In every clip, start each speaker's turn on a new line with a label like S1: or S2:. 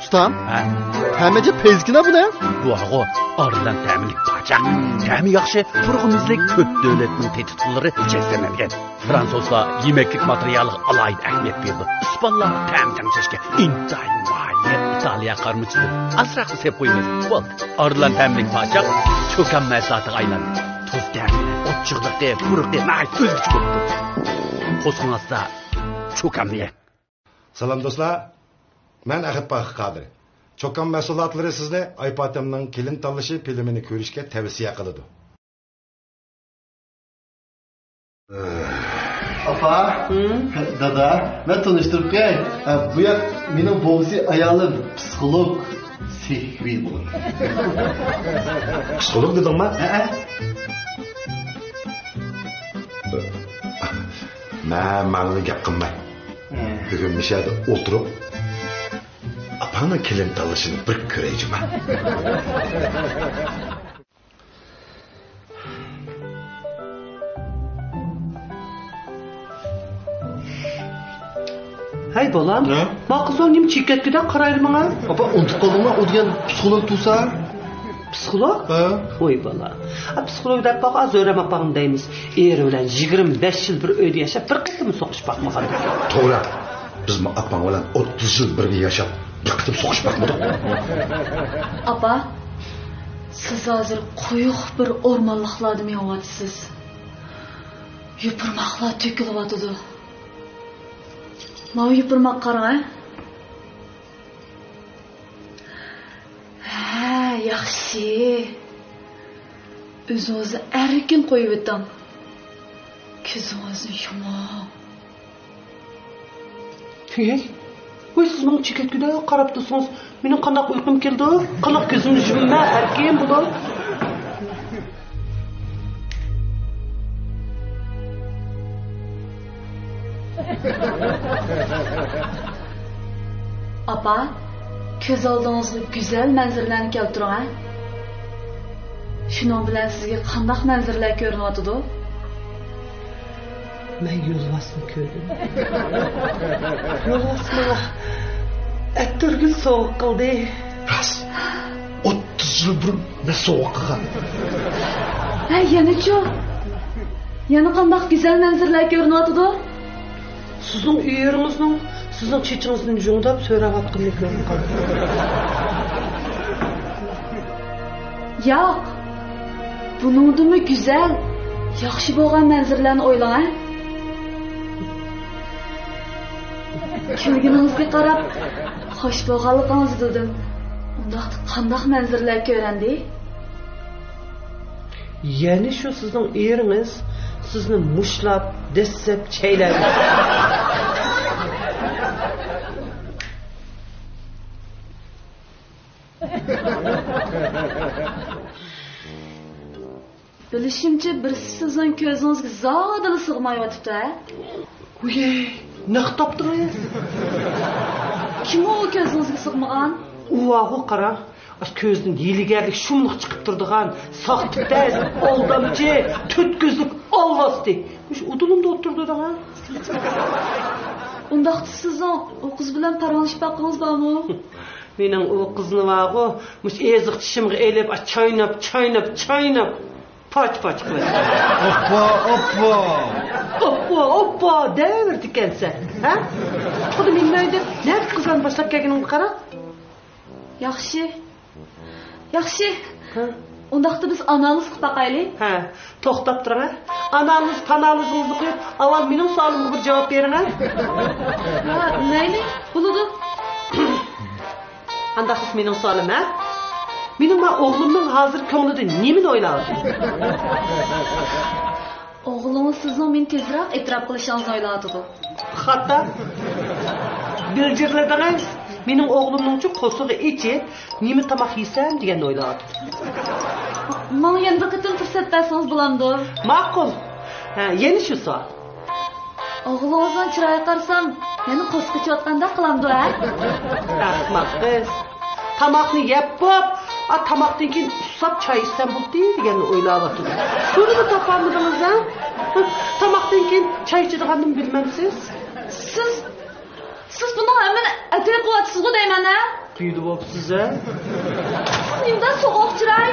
S1: Ustam, hemece pezgine bu ne?
S2: Bu ağı arılan təminlik paçaq. Təmi yaxşı, turğumizlik köp dövlətin tehditçiləri çəkilənəlgən. Fransızlar yemeklik materialı alaydı əhmiyyət verdi. İspanlar təmdən seçke intayın vahiyyə İtaliya qarmıçıdır. Azraqlı sep qoyumuz. Bol, arılan təminlik paçaq çökan məzatı aylandı. Tuz dəmini, otçıqlıqda, buruqda, nəhayət özgüç qoptu. Qosunazda çökan diye.
S3: Salam dostlar. Ben Ahit Bakı Kadir. Çokan mesulatları sizle Aypatem'nin Kelin Tanışı filmini görüşke tavsiye kılıdı.
S1: Apa, dada, ben tanıştırıp gel. Bu yak benim boğuzi ayalım, psikolog, sihvi olur.
S3: Psikolog dedin mi? Ben manlı gap kılmay. Bugün bir şeyde oturup Apa'nın Kelin Tanışı'nı bir köreyeceğim ha.
S4: Hey balam, bak kızım neyim çiğket giden karayır bana?
S1: Apa, untuk kalınma o diyen psikolog tutsa.
S4: Psikolog? Oy bala. Psikolog da bak az öğrenme bakım deyimiz. Eğer öyle 25 yıl bir öyle yaşap, bir kısmı sokuş bakmadan.
S3: Doğru. Biz mi Apa'nın olan 30 yıl bir yaşap, bir kısmı sokuş bakmadık.
S5: Apa, siz hazır koyuq bir ormanlıqlarda mevatsız. Yupurmaqlar tökülüvatıdı. Mao yupurmaq qarang, ha? Yaxshi. O'zingizni erkin qo'yib o'ting. Ko'zingizni yuming.
S4: Hey, oy siz bana çiğket giden qarab tursangiz, mening qanday uyqum keldi? Qanday ko'zimni yumma, erkin bo'lib.
S5: Apa, ko'z oldingizga go'zal manzarlarni keltiring, ha? Shuning bilan sizga qanday manzarlar ko'rinyotdi?
S4: Ben yolvasını gördüm. Yolvasını ettirgin soğuk kıldı.
S3: Ras, 30 yıl burun ne soğuk kılgan?
S5: Ha, yana-chu? Yana qanday go'zal manzarlar ko'rinyotdi?
S4: Sizin uyerinizning, sizin chechingizni jungdab so'rayotganini ko'rib qoldim.
S5: Yo'q. Buningdimi go'zal, yaxshi bo'lgan manzarlarni o'ylang, ha? Kelginingizga qarab, xo'sh bo'lganligingizni dedim. Unda qanday manzarlar ko'randi?
S4: Yani şu sizin eriniz sizni mushlab, dessep, cheylab.
S5: Bilishimcha birisi sizning ko'zingizga zodila sig'mayotibdi, ha?
S4: Uy, ne topdingiz?
S5: Kim o ko'zingizga sig'magan?
S4: Uvağı qara. Közün yeligerlik şumluq çıkıp durduğun sahtiptez, aldamcı, töt gözlük alvastı. Müş udulumda oturdu da ha?
S5: Ondaqda sizin o kız bilan paranlaşıp bakınız barmı?
S4: Mening o kızını vağı, müş eziq dişimge elip, çaynap, paç kılır. Oppa, devirdi kendisi. Ha? Kudu minmeydi, nerede kızdan başlap gelginin qara?
S5: Yaxshi. Ondaqda biz analiz qilib baqaylik.
S4: Ha, to'xtab turing. Analizingizni qo'yib, avval mening savolimga bir javob bering.
S5: Ha, mayli, bo'ladi.
S4: Andaqsiz mening savolim, ha? Mening o'g'limning hozir ko'nglida nimani o'ylayapti?
S5: O'g'lingiz sizning men tezroq e'tirof qilishingizni o'ylayapti.
S4: Hatta bildirlediniz. Mening o'g'limning qo'sig'i ichi, nima tamoq yesam degan o'ylayapti.
S5: Men yana bir qator fursat bersangiz bo'lamdi.
S4: Ma'qul. Yeni şu sual.
S5: Oğlunuzdan çıraya qarsam, meni qo'sqich qılamdı ha?
S4: Ahmaq kız. Tamakını yap bop. Tamaktan keyin susab çay içsem bo'ldi deganni o'ylab o'tirdim. Shuni da topamidingiz ha? Tamaktan keyin çay ichadiganini bilmamsiz.
S5: Siz buni hamini atay qilyapsiz-ku deyman ha?
S4: Buyurib bo'psiz ha?
S5: Nimdan so'g'oq chiray?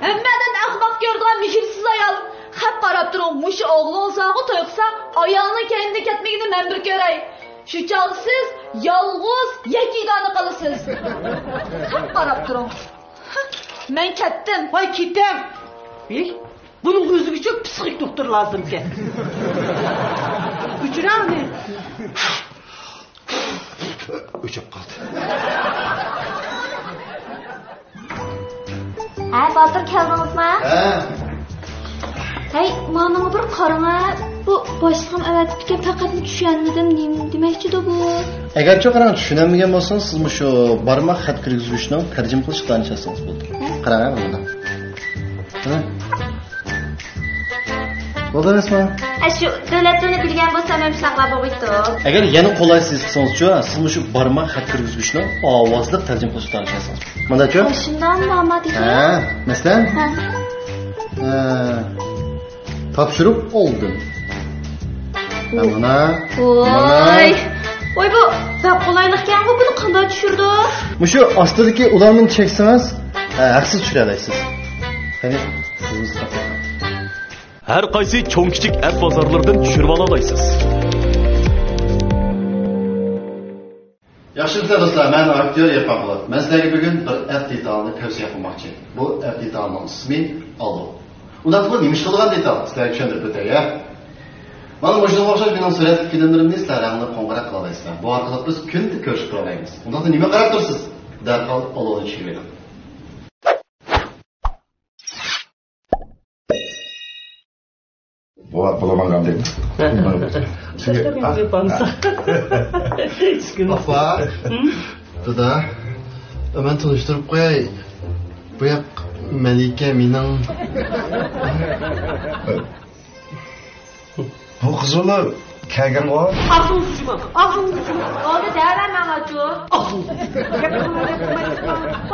S5: Hammadan ahmoq ko'rdigan mehrsiz ayol. Xat qarab turing, mushi o'g'lingizni to'yqsa, ayolni kendi ketmigini men bir ko'ray. Shu chog' siz yolg'iz yakigani qilasiz. Xat qarab turing. Men ketdim.
S4: Voy ketam. Buning o'ziga uchun psixik doktor lozim ekan. Uchirami?
S3: O'chib qoldi.
S5: Ha, Botir keldingizmi? Hey, mana bir qarama. Bu boshlig'im avatibga faqatni tushunmadim demoqchi-da bu.
S1: Agar cho'qarang tushunmagan bo'lsangiz, siz shu barmoq xat kirgizishni tarjima qilishni o'rgansangiz bo'ldi. Qarang bunda. Bo'ldi emasmi?
S5: Shu davlatni bilgan bo'lsam ham saqlab qo'ydi.
S1: Agar yana qolaysiz qilsangiz-chi, siz shu barmoq xat kirgizishni ovozli tarjima qilishni o'rgansangiz. Mana-chi?
S5: Shundan Muhammad aka.
S1: Masalan? Topshirib oldim. Mana.
S5: Voy bu qolaylikkan bu buni qanday tushirdi?
S1: Mushu ostidagi ularni cheksangiz, haqsiz tushira olasiz. Qani siz
S6: Her qaysi cho'ng kichik app bozorlardan tushirib ola olasiz.
S1: Yaxshi do'stlar, men aktyor Erpan Po'lat. Men sizlarga bugun bir app detalni tavsiya qilmoqchi. Bu app detalning ismi Allo. Undan bu nima ish qilgan detal? Sizlarga tushuntirib o'tay. Mana shunga o'xshash mening suratli filmlarimni sizlarga qo'ng'iroq qila olasizlar. Bu orqali biz kunda ko'rishib turamiz. Undan nima qarab tursiz? Darhol Allo'ni tushirib bering.
S3: Bo'laman qanday?
S1: Papa. Dada. Men tanishtirib qo'yay. Bu yoq Malika mening.
S3: Bu qizlar kelgan o.
S4: Ağzınızı
S5: Oldu derler manacu.
S4: Ağzınızı.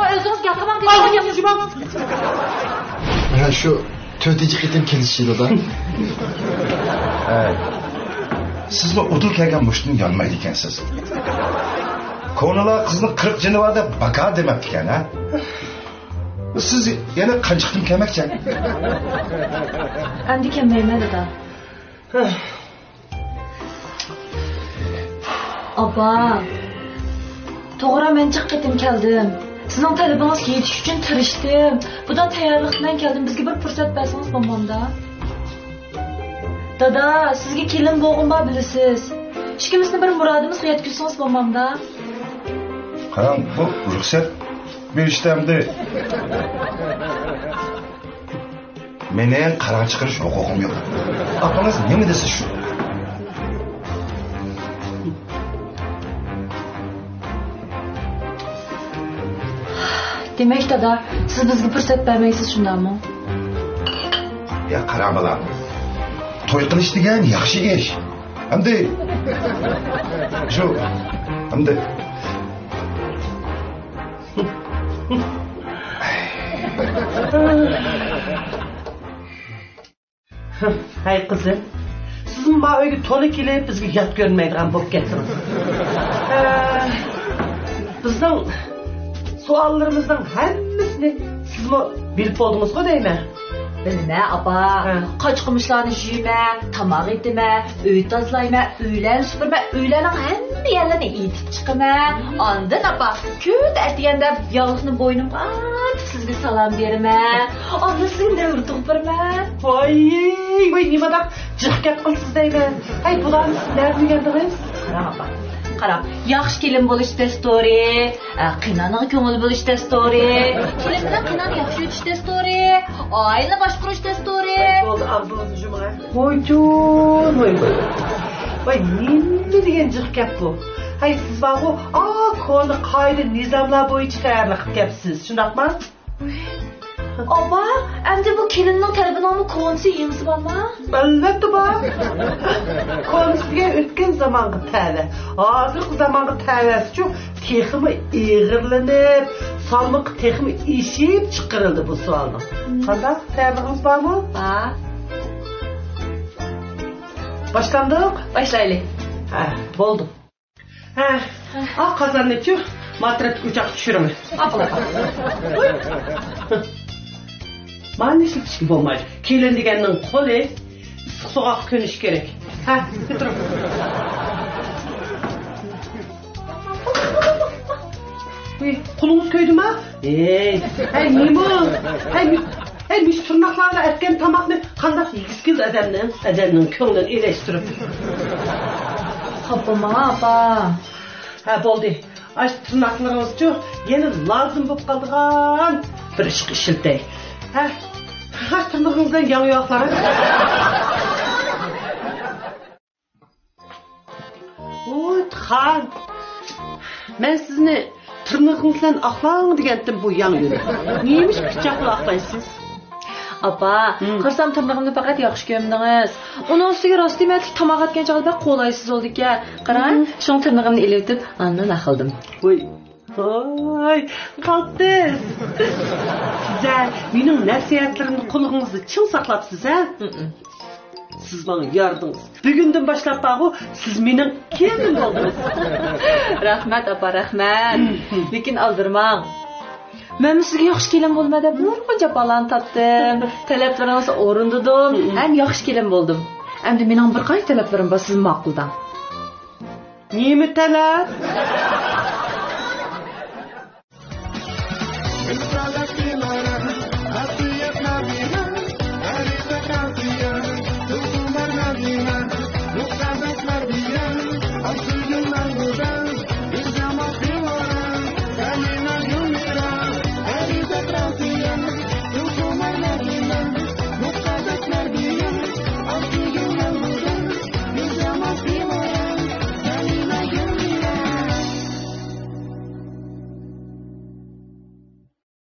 S5: O'zingiz gapirmang.
S4: Ağzınızı.
S1: Mana shu 4-chi qitim kelishdi da.
S3: Siz mi udul kelgan mushtini yonmaydi ekansiz. Ko'nglar qizni 40 jini var deb baka demabdi ekan, ha? Siz yana qanchiqdim kelmoqchi?
S5: Endi kelmayman da. Abba. To'g'ri men chiqib keldim. Sizning talabingizga yetish uchun tirishdim. Bundan tayyorlik bilan keldim. Bizga bir fursat bersangiz bo'lmanda. Dada, sizga kelin bo'g'im bilasiz. Ishkimizni bir murodimizga yetkazsangiz bo'lmanda.
S3: Qarang, bu ruxsat berishdimdi. Mening qaror chiqarish huquqim yo'q. Apangiz nima desa shu?
S5: Demak dada, siz bizga fursat bermaysiz shundanmi?
S3: Ya qarang bolam. To'y qilish degan yaxshi ish. Hamda shu hamda
S4: Hay kızım. Sizin bu uyga to'la kelib bizga yot ko'rmaydigan bo'lib ketdingiz. Bizning savollarimizning hammasini sizmi bilib bo'ldingiz-ku deyman.
S5: Bilme apa, qochqimishlarni yeyme, tamoq etime, uy tozalayma, uylarni supurma, uylarning hamma yerlarini etib chiqima. Ondan apa, ko't ertaganda yog'ni bo'ynimga atib sizga salom berma. Ondan sizga urtib berma.
S4: Voy, nimada jiq gap qilsiz deyman. Hay, bularni sizlar degandingiz?
S5: Qarang apa. Qarang, yaxshi kelin bo'lish dastori, qiynoqqa ko'ngil bo'lish dastori, kelin bilan qiynoq yaxshi o'tish dastori, oila boshqarish dastori.
S4: Bo'ldi, og'zingizni yuming. Voy, nima degan jiq gap bu? Hay, siz bu koni qoida nizomlar bo'yicha tayyorlik qilib kelibsiz, shundaqmi?
S5: Aba, endi bu kelinning tarbiyaning konsi yemisi bormi?
S4: Albatta bor. Konsiga o'tgan zamonga ta'va. Hozirgi zamonga ta'vasi-chu texmi ig'irlanib, salmoq texmi ishib chiqarildi bu savolni. Qanday ta'vingiz bormi?
S5: Ha,
S4: Başlandık.
S5: boshlaylik.
S4: Ha, bo'ldi. Ha, qozonni-chu matrat uchoq tushiraman. Bana işletişki bo'lmaydi. Kelin deganning qo'li issiq soğuk ko'nish kerak. Ha, o'tirib. Qo'lingiz ko'ydimi? Hey, nima? Hey, mis tırnaqlarla etken tamaqni qanday yigizgiz adamning ko'nglini elashtirib.
S5: Xapama, apa.
S4: Ha, bo'ldi. Aş tırnaqlarınızçu yeni lazım bo'lib qolgan bir ish ishiltay. Ha, tırnağınızdan yan yoqları. Oy, xan. Men sizni tırnağınızdan aqlang degandim bu yan yo'l. Neymiş pichoqla aqlaysiz?
S5: Apa, qarsam tırnağımni faqat yaxshi ko'mdingiz. Uni ustiga rostimatlik tomoq atgan chog'da qo'laysiz oldi ekan. Qarang, shu tırnağımni elitib, andan aqildim.
S4: Oy. Oy, qalbsiz. Güzel, mening nasihatlarimni qulog'ingizda chin saqlabsiz, ha? Siz bana yardınız. Bugünden başlap bağı, siz mening kelim oldunuz.
S5: Rahmat, apa, rahmat. Lekin aldırmang. Men sizga yaxshi kelin bo'lmadi, nurg'uncha balan topdim. Talablaringiz o'rindidim. Ham yaxshi kelin bo'ldim. Endi mening bir qancha talablarim bor siz ma'quldan.
S4: Nima talab?